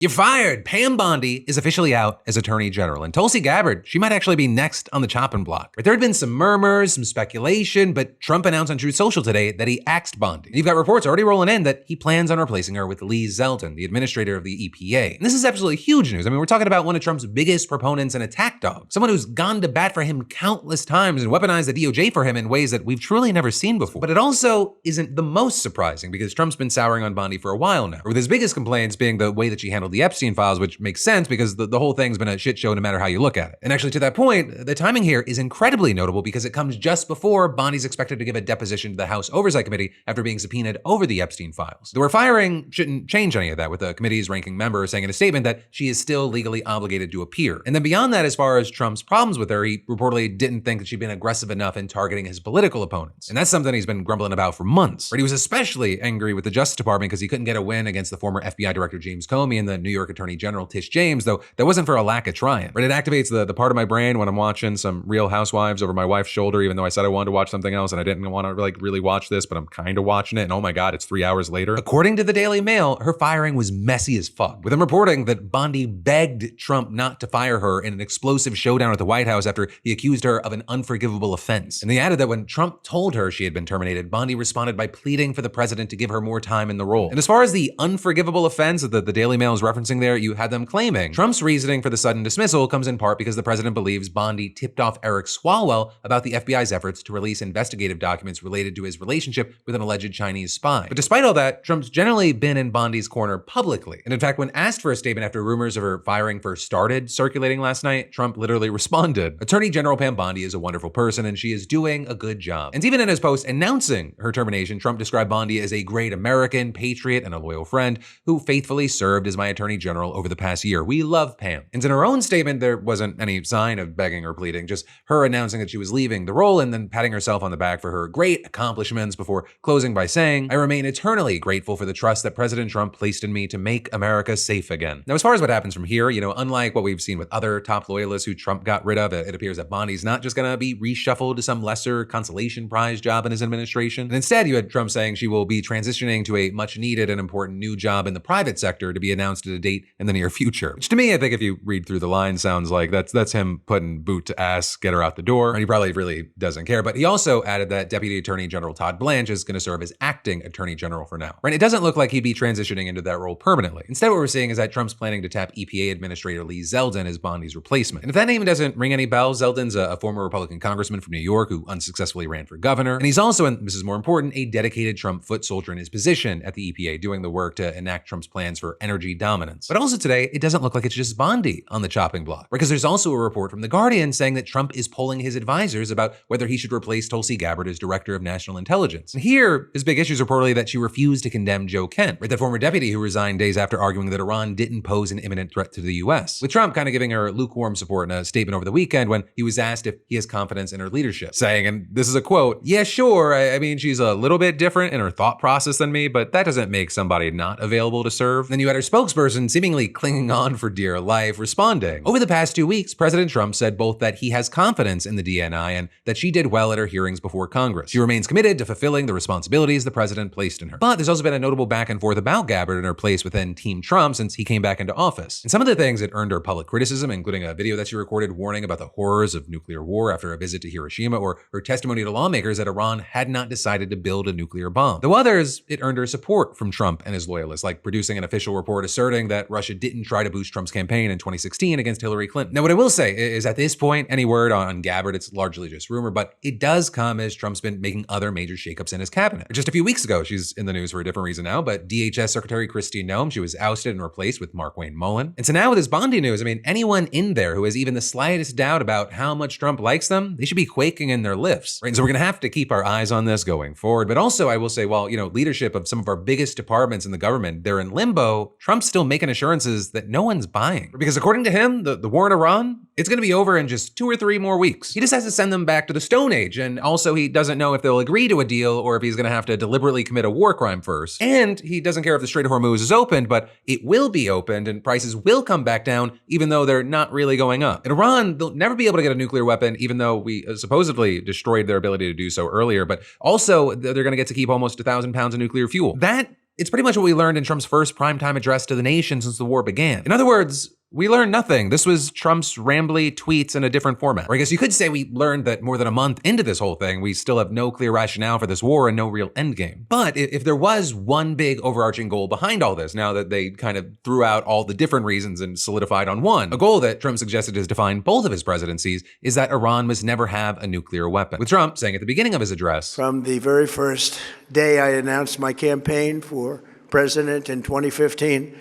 You're fired! Pam Bondi is officially out as Attorney General, and Tulsi Gabbard, she might actually be next on the chopping block. But there had been some murmurs, some speculation, but Trump announced on Truth Social today that he axed Bondi. And you've got reports already rolling in that he plans on replacing her with Lee Zeldin, the administrator of the EPA. And this is absolutely huge news. I mean, we're talking about one of Trump's biggest proponents and attack dogs, someone who's gone to bat for him countless times and weaponized the DOJ for him in ways that we've truly never seen before. But it also isn't the most surprising because Trump's been souring on Bondi for a while now, with his biggest complaints being the way that she handled the Epstein files, which makes sense because the whole thing's been a shit show no matter how you look at it. And actually, to that point, the timing here is incredibly notable because it comes just before Bondi's expected to give a deposition to the House Oversight Committee after being subpoenaed over the Epstein files. Though her firing shouldn't change any of that, with the committee's ranking member saying in a statement that she is still legally obligated to appear. And then beyond that, as far as Trump's problems with her, he reportedly didn't think that she'd been aggressive enough in targeting his political opponents. And that's something he's been grumbling about for months. Right? He was especially angry with the Justice Department because he couldn't get a win against the former FBI Director James Comey and the New York Attorney General Tish James, though that wasn't for a lack of trying. Right? It activates the part of my brain when I'm watching some Real Housewives over my wife's shoulder, even though I said I wanted to watch something else and I didn't want to really watch this, but I'm kind of watching it, and oh my God, it's 3 hours later. According to the Daily Mail, her firing was messy as fuck, with them reporting that Bondi begged Trump not to fire her in an explosive showdown at the White House after he accused her of an unforgivable offense. And they added that when Trump told her she had been terminated, Bondi responded by pleading for the president to give her more time in the role. And as far as the unforgivable offense that the Daily Mail is referencing there, you had them claiming Trump's reasoning for the sudden dismissal comes in part because the president believes Bondi tipped off Eric Swalwell about the FBI's efforts to release investigative documents related to his relationship with an alleged Chinese spy. But despite all that, Trump's generally been in Bondi's corner publicly. And in fact, when asked for a statement after rumors of her firing first started circulating last night, Trump literally responded, "Attorney General Pam Bondi is a wonderful person and she is doing a good job." And even in his post announcing her termination, Trump described Bondi as a great American, patriot, and a loyal friend who faithfully served as my Attorney General over the past year. We love Pam. And in her own statement, there wasn't any sign of begging or pleading, just her announcing that she was leaving the role and then patting herself on the back for her great accomplishments before closing by saying, "I remain eternally grateful for the trust that President Trump placed in me to make America safe again." Now, as far as what happens from here, unlike what we've seen with other top loyalists who Trump got rid of, it appears that Bondi's not just gonna be reshuffled to some lesser consolation prize job in his administration. And instead, you had Trump saying she will be transitioning to a much needed and important new job in the private sector to be announced at a date in the near future. Which to me, I think if you read through the line, sounds like that's him putting boot to ass, get her out the door. And he probably really doesn't care. But he also added that Deputy Attorney General Todd Blanche is gonna serve as acting Attorney General for now. Right? It doesn't look like he'd be transitioning into that role permanently. Instead, what we're seeing is that Trump's planning to tap EPA Administrator Lee Zeldin as Bondi's replacement. And if that name doesn't ring any bells, Zeldin's a former Republican congressman from New York who unsuccessfully ran for governor. And he's also, and this is more important, a dedicated Trump foot soldier in his position at the EPA, doing the work to enact Trump's plans for energy dominance. But also today, it doesn't look like it's just Bondi on the chopping block. Because there's also a report from The Guardian saying that Trump is polling his advisors about whether he should replace Tulsi Gabbard as Director of National Intelligence. And here, his big issue is reportedly that she refused to condemn Joe Kent, right, that former deputy who resigned days after arguing that Iran didn't pose an imminent threat to the US. With Trump kind of giving her lukewarm support in a statement over the weekend when he was asked if he has confidence in her leadership, saying, and this is a quote, "Yeah, sure, I mean, she's a little bit different in her thought process than me, but that doesn't make somebody not available to serve." Then you had her spokesperson seemingly clinging on for dear life, responding, "Over the past 2 weeks, President Trump said both that he has confidence in the DNI and that she did well at her hearings before Congress. She remains committed to fulfilling the responsibilities the president placed in her." But there's also been a notable back and forth about Gabbard and her place within Team Trump since he came back into office. And some of the things that earned her public criticism, including a video that she recorded warning about the horrors of nuclear war after a visit to Hiroshima, or her testimony to lawmakers that Iran had not decided to build a nuclear bomb. Though others, it earned her support from Trump and his loyalists, like producing an official report asserting that Russia didn't try to boost Trump's campaign in 2016 against Hillary Clinton. Now, what I will say is at this point, any word on Gabbard, it's largely just rumor, but it does come as Trump's been making other major shakeups in his cabinet. Just a few weeks ago, she's in the news for a different reason now, but DHS Secretary Kristi Noem, she was ousted and replaced with Mark Wayne Mullen. And so now with this Bondi news, I mean, anyone in there who has even the slightest doubt about how much Trump likes them, they should be quaking in their lifts. Right? And so we're gonna have to keep our eyes on this going forward. But also, I will say, while leadership of some of our biggest departments in the government, they're in limbo, Trump's still making assurances that no one's buying. Because according to him, the war in Iran, it's gonna be over in just 2 or 3 more weeks. He just has to send them back to the Stone Age. And also, he doesn't know if they'll agree to a deal or if he's gonna have to deliberately commit a war crime first. And he doesn't care if the Strait of Hormuz is opened, but it will be opened and prices will come back down, even though they're not really going up. In Iran, they'll never be able to get a nuclear weapon, even though we supposedly destroyed their ability to do so earlier. But also, they're gonna get to keep almost 1,000 pounds of nuclear fuel. That it's pretty much what we learned in Trump's first primetime address to the nation since the war began. In other words, we learned nothing. This was Trump's rambly tweets in a different format. Or I guess you could say we learned that more than a month into this whole thing, we still have no clear rationale for this war and no real endgame. But if there was one big overarching goal behind all this, now that they kind of threw out all the different reasons and solidified on one, a goal that Trump suggested has defined both of his presidencies is that Iran must never have a nuclear weapon. With Trump saying at the beginning of his address, "From the very first day I announced my campaign for president in 2015,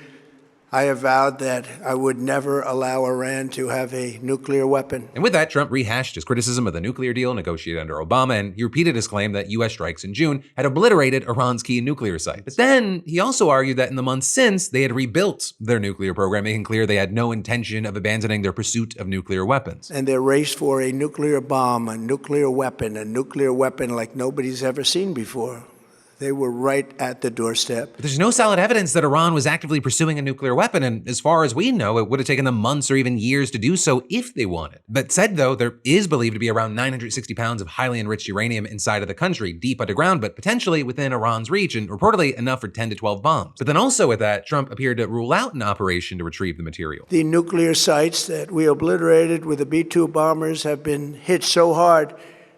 I have vowed that I would never allow Iran to have a nuclear weapon." And with that, Trump rehashed his criticism of the nuclear deal negotiated under Obama, and he repeated his claim that U.S. strikes in June had obliterated Iran's key nuclear sites. But then he also argued that in the months since, they had rebuilt their nuclear program, making clear they had no intention of abandoning their pursuit of nuclear weapons. And their race for a nuclear bomb, a nuclear weapon like nobody's ever seen before. They were right at the doorstep. But there's no solid evidence that Iran was actively pursuing a nuclear weapon, and as far as we know, it would have taken them months or even years to do so if they wanted. But said though, there is believed to be around 960 pounds of highly enriched uranium inside of the country, deep underground, but potentially within Iran's reach, and reportedly enough for 10 to 12 bombs. But then also with that, Trump appeared to rule out an operation to retrieve the material. The nuclear sites that we obliterated with the B-2 bombers have been hit so hard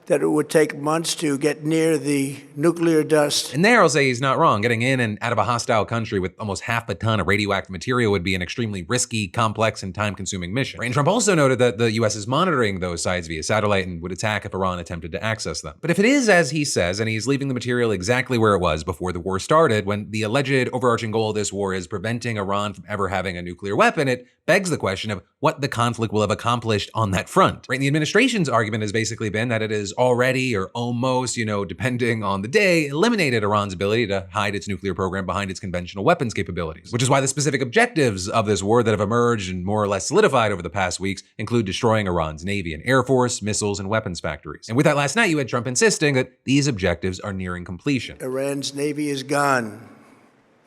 that it would take months to get near the nuclear dust. And there, I'll say he's not wrong. Getting in and out of a hostile country with almost half a ton of radioactive material would be an extremely risky, complex, and time-consuming mission. And Trump also noted that the U.S. is monitoring those sites via satellite and would attack if Iran attempted to access them. But if it is as he says, and he's leaving the material exactly where it was before the war started, when the alleged overarching goal of this war is preventing Iran from ever having a nuclear weapon, it begs the question of what the conflict will have accomplished on that front. Right? And the administration's argument has basically been that it has already or almost, depending on the day, eliminated Iran's ability to hide its nuclear program behind its conventional weapons capabilities. Which is why the specific objectives of this war that have emerged and more or less solidified over the past weeks include destroying Iran's Navy and Air Force, missiles, and weapons factories. And with that last night, you had Trump insisting that these objectives are nearing completion. Iran's Navy is gone.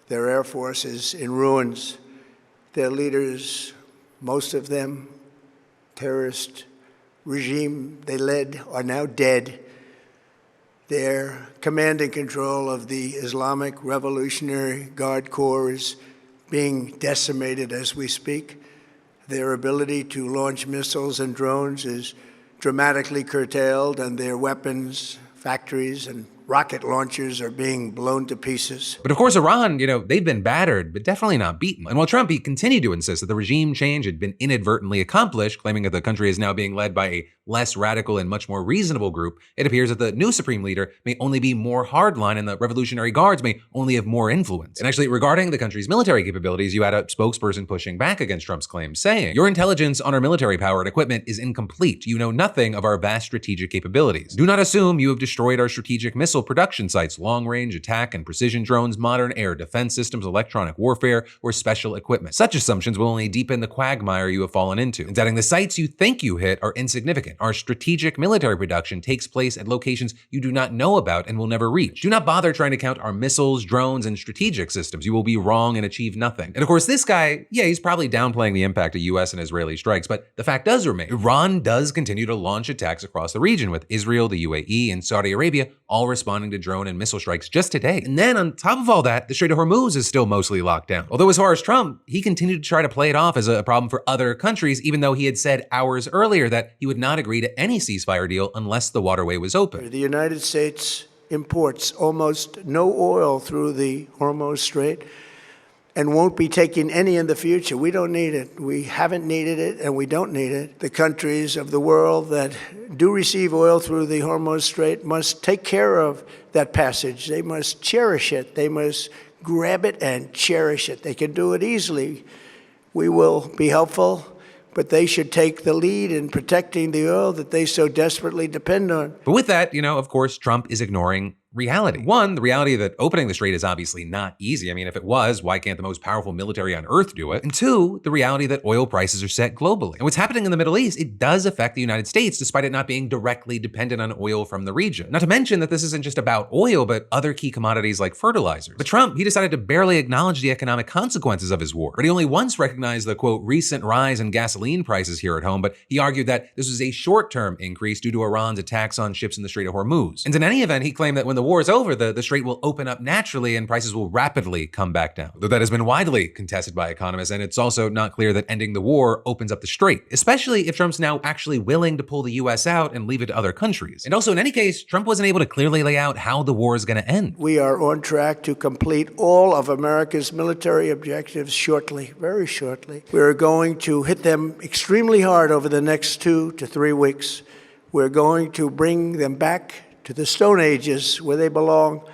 Their Air Force is in ruins. Their leaders, most of them, terrorist regime they led, are now dead. Their command and control of the Islamic Revolutionary Guard Corps is being decimated as we speak. Their ability to launch missiles and drones is dramatically curtailed, and their weapons, factories, and rocket launchers are being blown to pieces. But of course, Iran, they've been battered, but definitely not beaten. And while Trump, he continued to insist that the regime change had been inadvertently accomplished, claiming that the country is now being led by a less radical and much more reasonable group, it appears that the new supreme leader may only be more hardline and the Revolutionary Guards may only have more influence. And actually, regarding the country's military capabilities, you had a spokesperson pushing back against Trump's claims, saying, "Your intelligence on our military power and equipment is incomplete. You know nothing of our vast strategic capabilities. Do not assume you have destroyed our strategic missile production sites, long-range attack and precision drones, modern air defense systems, electronic warfare, or special equipment. Such assumptions will only deepen the quagmire you have fallen into. And adding the sites you think you hit are insignificant. Our strategic military production takes place at locations you do not know about and will never reach. Do not bother trying to count our missiles, drones, and strategic systems. You will be wrong and achieve nothing." And of course, this guy, he's probably downplaying the impact of US and Israeli strikes, but the fact does remain, Iran does continue to launch attacks across the region, with Israel, the UAE, and Saudi Arabia all responding to drone and missile strikes just today. And then on top of all that, the Strait of Hormuz is still mostly locked down. Although as far as Trump, he continued to try to play it off as a problem for other countries, even though he had said hours earlier that he would not agree to any ceasefire deal unless the waterway was open. The United States imports almost no oil through the Hormuz Strait and won't be taking any in the future. We don't need it. We haven't needed it, and we don't need it. The countries of the world that do receive oil through the Hormuz Strait must take care of that passage. They must cherish it. They must grab it and cherish it. They can do it easily. We will be helpful, but they should take the lead in protecting the oil that they so desperately depend on. But with that, of course, Trump is ignoring reality. One, the reality that opening the strait is obviously not easy. I mean, if it was, why can't the most powerful military on earth do it? And two, the reality that oil prices are set globally. And what's happening in the Middle East, it does affect the United States, despite it not being directly dependent on oil from the region. Not to mention that this isn't just about oil, but other key commodities like fertilizers. But Trump, he decided to barely acknowledge the economic consequences of his war. But he only once recognized the, quote, recent rise in gasoline prices here at home, but he argued that this was a short-term increase due to Iran's attacks on ships in the Strait of Hormuz. And in any event, he claimed that when the war is over, the strait will open up naturally and prices will rapidly come back down. Though that has been widely contested by economists, and it's also not clear that ending the war opens up the strait, especially if Trump's now actually willing to pull the US out and leave it to other countries. And also, in any case, Trump wasn't able to clearly lay out how the war is going to end. We are on track to complete all of America's military objectives shortly, very shortly. We are going to hit them extremely hard over the next 2 to 3 weeks. We're going to bring them back to the Stone Ages where they belong.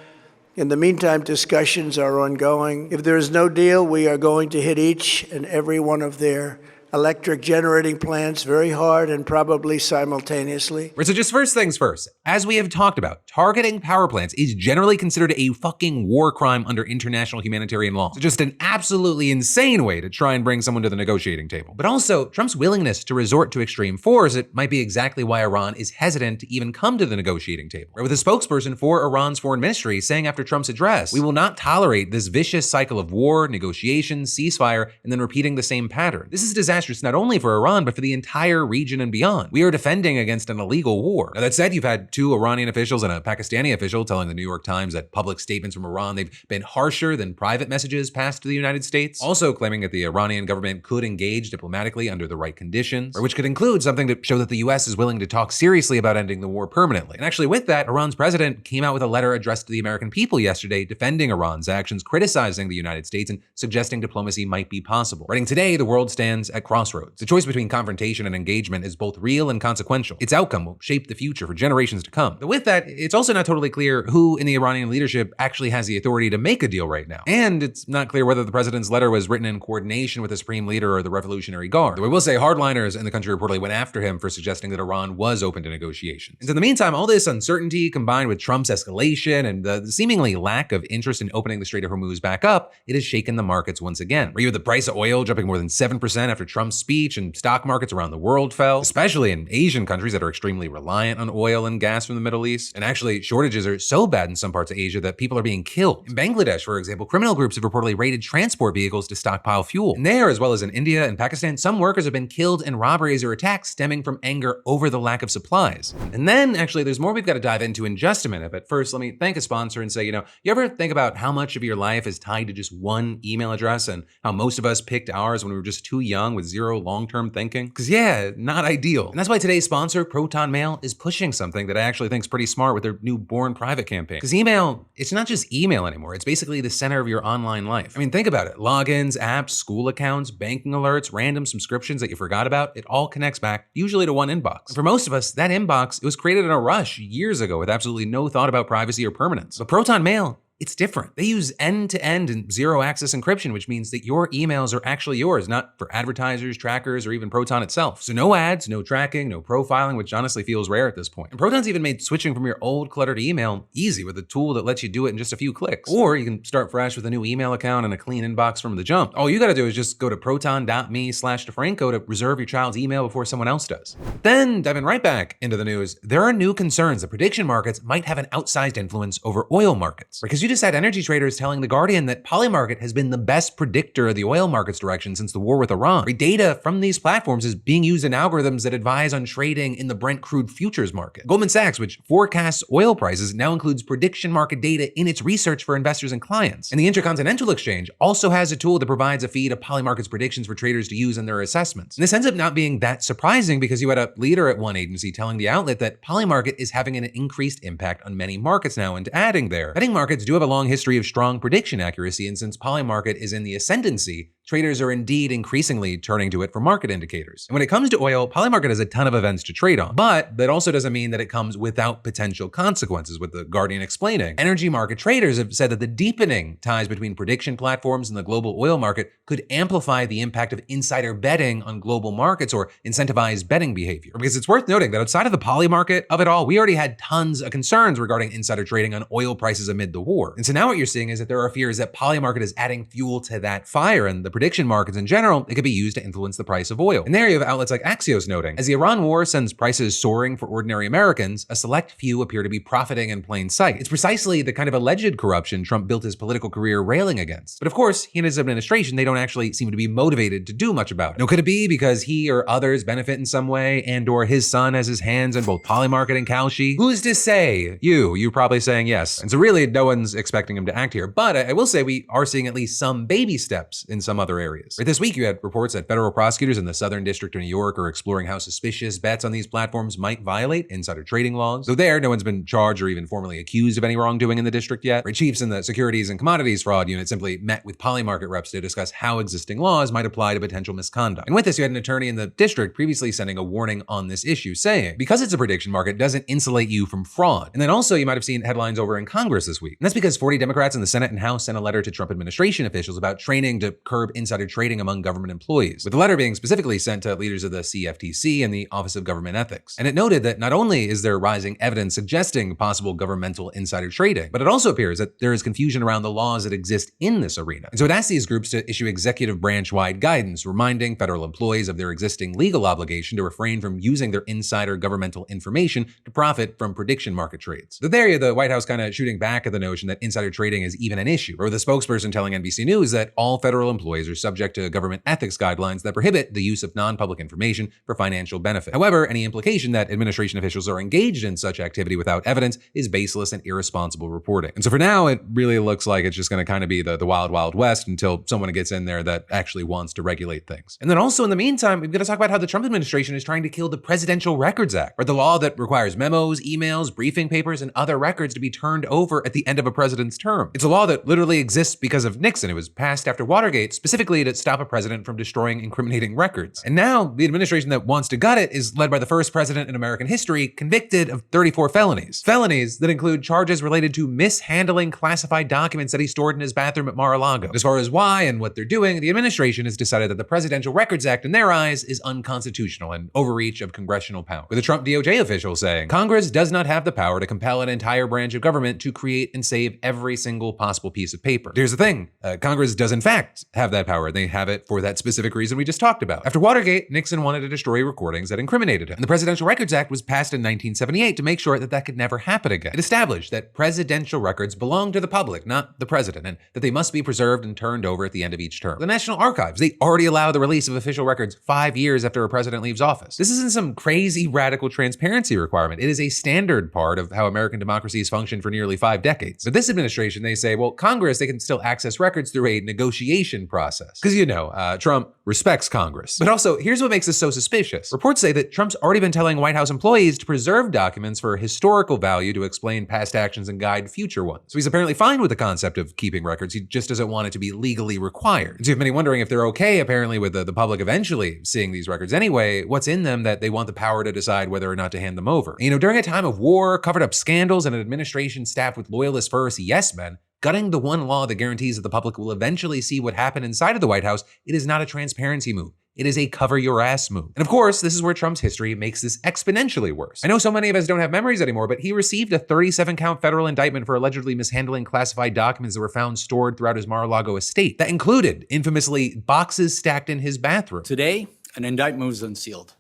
In the meantime, discussions are ongoing. If there is no deal, we are going to hit each and every one of their electric generating plants very hard and probably simultaneously. So just first things first, as we have talked about, targeting power plants is generally considered a fucking war crime under international humanitarian law. So just an absolutely insane way to try and bring someone to the negotiating table. But also, Trump's willingness to resort to extreme force, it might be exactly why Iran is hesitant to even come to the negotiating table. With a spokesperson for Iran's foreign ministry saying after Trump's address, "We will not tolerate this vicious cycle of war, negotiations, ceasefire, and then repeating the same pattern. This is disastrous not only for Iran, but for the entire region and beyond. We are defending against an illegal war." Now, that said, you've had 2 Iranian officials and a Pakistani official telling the New York Times that public statements from Iran, they've been harsher than private messages passed to the United States, also claiming that the Iranian government could engage diplomatically under the right conditions, or which could include something to show that the US is willing to talk seriously about ending the war permanently. And actually with that, Iran's president came out with a letter addressed to the American people yesterday defending Iran's actions, criticizing the United States, and suggesting diplomacy might be possible. Writing today, the world stands at crossroads. The choice between confrontation and engagement is both real and consequential. Its outcome will shape the future for generations to come. But with that, it's also not totally clear who in the Iranian leadership actually has the authority to make a deal right now. And it's not clear whether the president's letter was written in coordination with the Supreme Leader or the Revolutionary Guard. Though I will say hardliners in the country reportedly went after him for suggesting that Iran was open to negotiations. And so in the meantime, all this uncertainty combined with Trump's escalation and the seemingly lack of interest in opening the Strait of Hormuz back up, it has shaken the markets once again. Where you had the price of oil jumping more than 7% after Trump's speech, and stock markets around the world fell, especially in Asian countries that are extremely reliant on oil and gas from the Middle East. And actually, shortages are so bad in some parts of Asia that people are being killed. In Bangladesh, for example, criminal groups have reportedly raided transport vehicles to stockpile fuel. And there, as well as in India and Pakistan, some workers have been killed in robberies or attacks stemming from anger over the lack of supplies. And then, actually, there's more we've got to dive into in just a minute. But first, let me thank a sponsor and say, you ever think about how much of your life is tied to just one email address and how most of us picked ours when we were just too young with zero long-term thinking? Because yeah, not ideal. And that's why today's sponsor, Proton Mail, is pushing something that I actually think is pretty smart with their new Born Private campaign. Because email, it's not just email anymore. It's basically the center of your online life. I mean, think about it. Logins, apps, school accounts, banking alerts, random subscriptions that you forgot about, it all connects back, usually to one inbox. And for most of us, that inbox, it was created in a rush years ago with absolutely no thought about privacy or permanence. But Proton Mail, it's different. They use end-to-end and zero-access encryption, which means that your emails are actually yours, not for advertisers, trackers, or even Proton itself. So no ads, no tracking, no profiling, which honestly feels rare at this point. And Proton's even made switching from your old cluttered email easy with a tool that lets you do it in just a few clicks. Or you can start fresh with a new email account and a clean inbox from the jump. All you gotta do is just go to proton.me/DeFranco to reserve your child's email before someone else does. Then, diving right back into the news, there are new concerns that prediction markets might have an outsized influence over oil markets. Because you just had energy traders telling The Guardian that Polymarket has been the best predictor of the oil market's direction since the war with Iran. Data from these platforms is being used in algorithms that advise on trading in the Brent crude futures market. Goldman Sachs, which forecasts oil prices, now includes prediction market data in its research for investors and clients. And the Intercontinental Exchange also has a tool that provides a feed of Polymarket's predictions for traders to use in their assessments. And this ends up not being that surprising because you had a leader at one agency telling the outlet that Polymarket is having an increased impact on many markets now, and adding there, betting markets do have a long history of strong prediction accuracy, and since Polymarket is in the ascendancy, traders are indeed increasingly turning to it for market indicators. And when it comes to oil, Polymarket has a ton of events to trade on, but that also doesn't mean that it comes without potential consequences, with The Guardian explaining. Energy market traders have said that the deepening ties between prediction platforms and the global oil market could amplify the impact of insider betting on global markets or incentivize betting behavior. Because it's worth noting that outside of the Polymarket of it all, we already had tons of concerns regarding insider trading on oil prices amid the war. And so now what you're seeing is that there are fears that Polymarket is adding fuel to that fire, and the prediction markets in general, it could be used to influence the price of oil. And there you have outlets like Axios noting, as the Iran war sends prices soaring for ordinary Americans, a select few appear to be profiting in plain sight. It's precisely the kind of alleged corruption Trump built his political career railing against. But of course, he and his administration, they don't actually seem to be motivated to do much about it. Now, could it be because he or others benefit in some way, and or his son has his hands in both Polymarket and Kalshi? Who's to say? You're probably saying yes. And so really, no one's expecting him to act here. But I will say we are seeing at least some baby steps in some other areas. Right, this week, you had reports that federal prosecutors in the Southern District of New York are exploring how suspicious bets on these platforms might violate insider trading laws. Though there, no one's been charged or even formally accused of any wrongdoing in the district yet. Right, chiefs in the Securities and Commodities Fraud Unit simply met with Polymarket reps to discuss how existing laws might apply to potential misconduct. And with this, you had an attorney in the district previously sending a warning on this issue, saying, because it's a prediction market doesn't insulate you from fraud. And then also, you might have seen headlines over in Congress this week. And that's because 40 Democrats in the Senate and House sent a letter to Trump administration officials about training to curb insider trading among government employees, with the letter being specifically sent to leaders of the CFTC and the Office of Government Ethics. And it noted that not only is there rising evidence suggesting possible governmental insider trading, but it also appears that there is confusion around the laws that exist in this arena. And so it asked these groups to issue executive branch-wide guidance, reminding federal employees of their existing legal obligation to refrain from using their insider governmental information to profit from prediction market trades. So there, the White House kind of shooting back at the notion that insider trading is even an issue, or the spokesperson telling NBC News that all federal employees are subject to government ethics guidelines that prohibit the use of non-public information for financial benefit. However, any implication that administration officials are engaged in such activity without evidence is baseless and irresponsible reporting. And so for now, it really looks like it's just going to kind of be the wild, wild west until someone gets in there that actually wants to regulate things. And then also in the meantime, we've got to talk about how the Trump administration is trying to kill the Presidential Records Act, or the law that requires memos, emails, briefing papers, and other records to be turned over at the end of a president's term. It's a law that literally exists because of Nixon. It was passed after Watergate specifically to stop a president from destroying incriminating records. And now the administration that wants to gut it is led by the first president in American history convicted of 34 felonies. Felonies that include charges related to mishandling classified documents that he stored in his bathroom at Mar-a-Lago. As far as why and what they're doing, the administration has decided that the Presidential Records Act, in their eyes, is unconstitutional and overreach of congressional power. With a Trump DOJ official saying, Congress does not have the power to compel an entire branch of government to create and save every single possible piece of paper. Here's the thing, Congress does in fact have that power. They have it for that specific reason we just talked about. After Watergate, Nixon wanted to destroy recordings that incriminated him. And the Presidential Records Act was passed in 1978 to make sure that that could never happen again. It established that presidential records belong to the public, not the president, and that they must be preserved and turned over at the end of each term. The National Archives, they already allow the release of official records 5 years after a president leaves office. This isn't some crazy radical transparency requirement. It is a standard part of how American democracies functioned for nearly 5 decades. But this administration, they say, well, Congress, they can still access records through a negotiation process. Because Trump respects Congress. But also, here's what makes this so suspicious. Reports say that Trump's already been telling White House employees to preserve documents for historical value to explain past actions and guide future ones. So he's apparently fine with the concept of keeping records. He just doesn't want it to be legally required. And so you have many wondering if they're okay, apparently, with the public eventually seeing these records anyway. What's in them that they want the power to decide whether or not to hand them over? During a time of war, covered up scandals, and an administration staffed with loyalist first yes men, gutting the one law that guarantees that the public will eventually see what happened inside of the White House, it is not a transparency move. It is a cover your ass move. And of course, this is where Trump's history makes this exponentially worse. I know so many of us don't have memories anymore, but he received a 37-count federal indictment for allegedly mishandling classified documents that were found stored throughout his Mar-a-Lago estate. That included, infamously, boxes stacked in his bathroom. Today, an indictment was unsealed,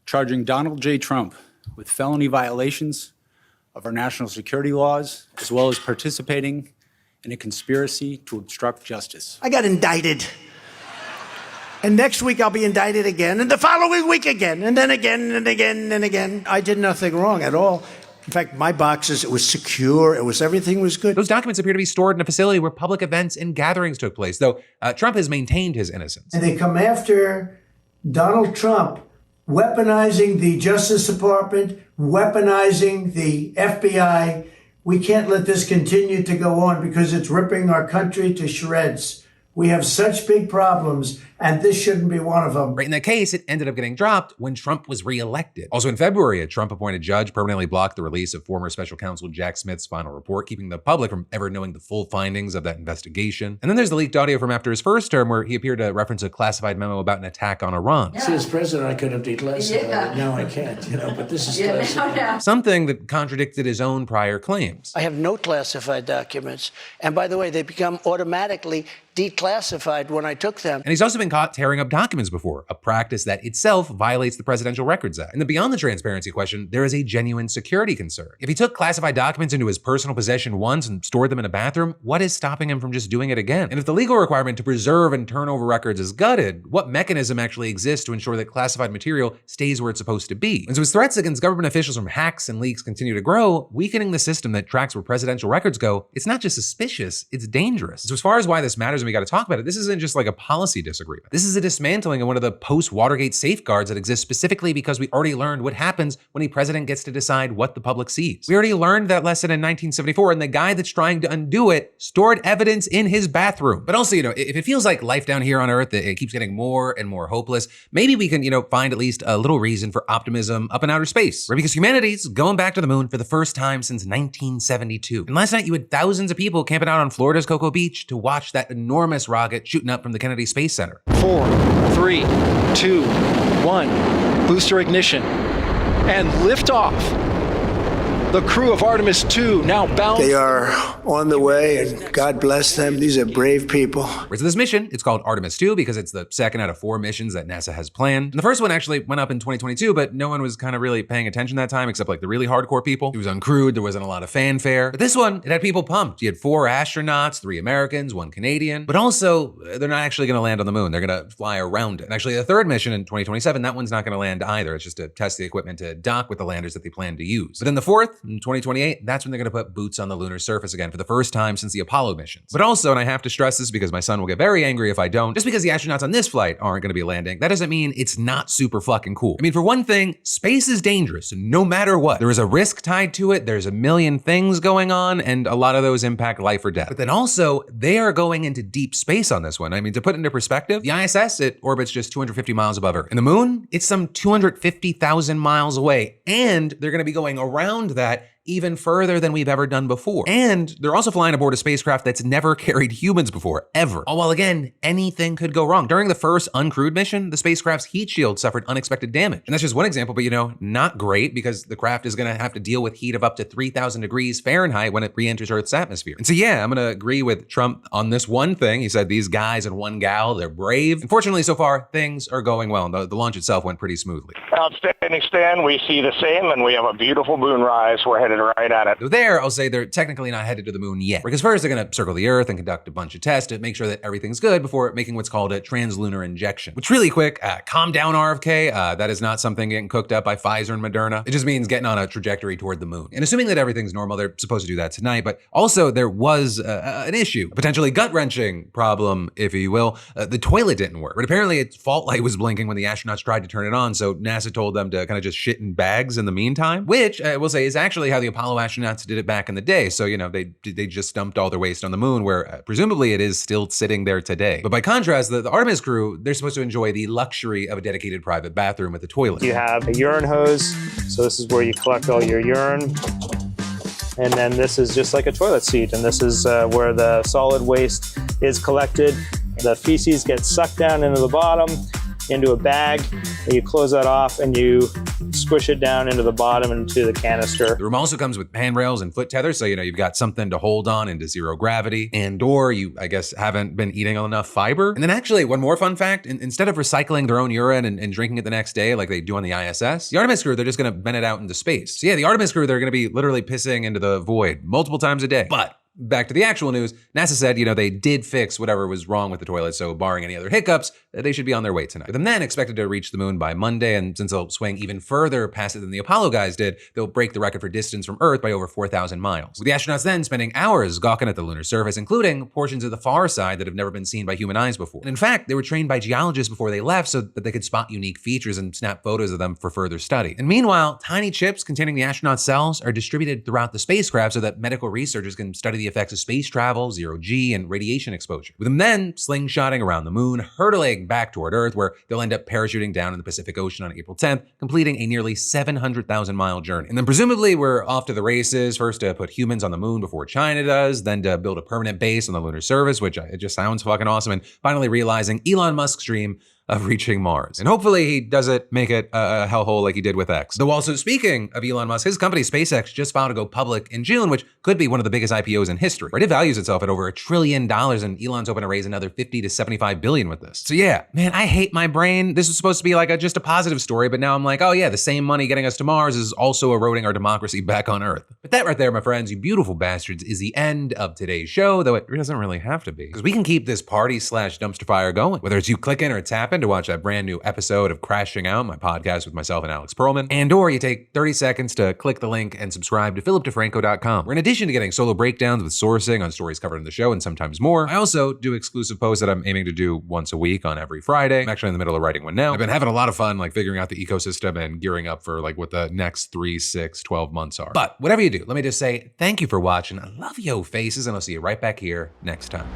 charging Donald J. Trump with felony violations of our national security laws, as well as participating in a conspiracy to obstruct justice. I got indicted. And next week I'll be indicted again, and the following week again, and then again, and again, and again. I did nothing wrong at all. In fact, my boxes, it was secure, everything was good. Those documents appear to be stored in a facility where public events and gatherings took place, though Trump has maintained his innocence. And they come after Donald Trump, weaponizing the Justice Department, weaponizing the FBI. We can't let this continue to go on because it's ripping our country to shreds. We have such big problems and this shouldn't be one of them. Right, in that case, it ended up getting dropped when Trump was reelected. Also in February, a Trump-appointed judge permanently blocked the release of former special counsel Jack Smith's final report, keeping the public from ever knowing the full findings of that investigation. And then there's the leaked audio from after his first term where he appeared to reference a classified memo about an attack on Iran. Yeah. As president, I could have declassified it. Now I can't, but this is classified. Something that contradicted his own prior claims. I have no classified documents. And by the way, they become automatically declassified when I took them. And he's also been caught tearing up documents before, a practice that itself violates the Presidential Records Act. And then beyond the transparency question, there is a genuine security concern. If he took classified documents into his personal possession once and stored them in a bathroom, what is stopping him from just doing it again? And if the legal requirement to preserve and turn over records is gutted, what mechanism actually exists to ensure that classified material stays where it's supposed to be? And so as threats against government officials from hacks and leaks continue to grow, weakening the system that tracks where presidential records go, it's not just suspicious, it's dangerous. So as far as why this matters, and we got to talk about it, this isn't just like a policy disagreement. This is a dismantling of one of the post-Watergate safeguards that exists specifically because we already learned what happens when a president gets to decide what the public sees. We already learned that lesson in 1974, and the guy that's trying to undo it stored evidence in his bathroom. But also, if it feels like life down here on Earth, it keeps getting more and more hopeless, maybe we can, find at least a little reason for optimism up in outer space, right? Because humanity's going back to the moon for the first time since 1972. And last night you had thousands of people camping out on Florida's Cocoa Beach to watch that enormous rocket shooting up from the Kennedy Space Center. 4, 3, 2, 1. Booster ignition. And liftoff. The crew of Artemis 2 now bound. They are on the way, and God bless them. These are brave people. Right, so this mission, it's called Artemis 2 because it's the second out of 4 missions that NASA has planned. And the first one actually went up in 2022, but no one was kind of really paying attention that time except like the really hardcore people. It was uncrewed, there wasn't a lot of fanfare. But this one, it had people pumped. You had 4 astronauts, 3 Americans, 1 Canadian. But also, they're not actually gonna land on the moon. They're gonna fly around it. And actually, the third mission in 2027, that one's not gonna land either. It's just to test the equipment to dock with the landers that they plan to use. But then the fourth, in 2028, that's when they're gonna put boots on the lunar surface again for the first time since the Apollo missions. But also, and I have to stress this because my son will get very angry if I don't, just because the astronauts on this flight aren't gonna be landing, that doesn't mean it's not super fucking cool. I mean, for one thing, space is dangerous no matter what. There is a risk tied to it, there's a million things going on, and a lot of those impact life or death. But then also, they are going into deep space on this one. I mean, to put it into perspective, the ISS, it orbits just 250 miles above Earth. And the moon, it's some 250,000 miles away, and they're gonna be going around that even further than we've ever done before. And they're also flying aboard a spacecraft that's never carried humans before, ever. All while again, anything could go wrong. During the first uncrewed mission, the spacecraft's heat shield suffered unexpected damage. And that's just one example, but not great because the craft is gonna have to deal with heat of up to 3,000 degrees Fahrenheit when it re-enters Earth's atmosphere. And so yeah, I'm gonna agree with Trump on this one thing. He said these guys and one gal, they're brave. Unfortunately, so far, things are going well. And the launch itself went pretty smoothly. Outstanding, Stenn. We see the same, and we have a beautiful moonrise. We're headed right at it. So there, I'll say they're technically not headed to the moon yet. Because first they're gonna circle the Earth and conduct a bunch of tests to make sure that everything's good before making what's called a translunar injection. Which really quick, calm down RFK, that is not something getting cooked up by Pfizer and Moderna. It just means getting on a trajectory toward the moon. And assuming that everything's normal, they're supposed to do that tonight, but also there was an issue, a potentially gut-wrenching problem, if you will. The toilet didn't work, but apparently its fault light was blinking when the astronauts tried to turn it on, so NASA told them to kind of just shit in bags in the meantime, which I will say is actually how the Apollo astronauts did it back in the day. So, they just dumped all their waste on the moon where presumably it is still sitting there today. But by contrast, the Artemis crew, they're supposed to enjoy the luxury of a dedicated private bathroom with a toilet. You have a urine hose. So this is where you collect all your urine. And then this is just like a toilet seat. And this is where the solid waste is collected. The feces gets sucked down into the bottom, into a bag, and you close that off and you squish it down into the bottom into the canister. The room also comes with handrails and foot tethers, so you've got something to hold on into zero gravity, and/or you, I guess, haven't been eating enough fiber. And then actually, one more fun fact, instead of recycling their own urine and drinking it the next day like they do on the ISS, the Artemis crew, they're just gonna vent it out into space. So yeah, the Artemis crew, they're gonna be literally pissing into the void multiple times a day. But back to the actual news, NASA said, they did fix whatever was wrong with the toilet, so barring any other hiccups, they should be on their way tonight. With them then expected to reach the moon by Monday, and since they'll swing even further past it than the Apollo guys did, they'll break the record for distance from Earth by over 4,000 miles. With the astronauts then spending hours gawking at the lunar surface, including portions of the far side that have never been seen by human eyes before. And in fact, they were trained by geologists before they left so that they could spot unique features and snap photos of them for further study. And meanwhile, tiny chips containing the astronaut cells are distributed throughout the spacecraft so that medical researchers can study the effects of space travel, zero-G, and radiation exposure. With them then slingshotting around the moon, hurtling heading back toward Earth, where they'll end up parachuting down in the Pacific Ocean on April 10th, completing a nearly 700,000-mile journey. And then presumably we're off to the races, first to put humans on the moon before China does, then to build a permanent base on the lunar surface, which it just sounds fucking awesome, and finally realizing Elon Musk's dream of reaching Mars. And hopefully he doesn't make it a hellhole like he did with X. Though also speaking of Elon Musk, his company SpaceX just filed to go public in June, which could be one of the biggest IPOs in history. It values itself at over $1 trillion, and Elon's hoping to raise another 50 to 75 billion with this. So yeah, man, I hate my brain. This was supposed to be like just a positive story, but now I'm like, oh yeah, the same money getting us to Mars is also eroding our democracy back on Earth. But that right there, my friends, you beautiful bastards, is the end of today's show, though it doesn't really have to be, because we can keep this party/dumpster fire going. Whether it's you clicking or tapping to watch that brand new episode of Crashing Out, my podcast with myself and Alex Perlman, and or you take 30 seconds to click the link and subscribe to philipdefranco.com, where in addition to getting solo breakdowns with sourcing on stories covered in the show and sometimes more, I also do exclusive posts that I'm aiming to do once a week on every Friday. I'm actually in the middle of writing one now. I've been having a lot of fun figuring out the ecosystem and gearing up for what the next 3, 6, 12 months are. But whatever you do, let me just say thank you for watching. I love yo faces, and I'll see you right back here next time.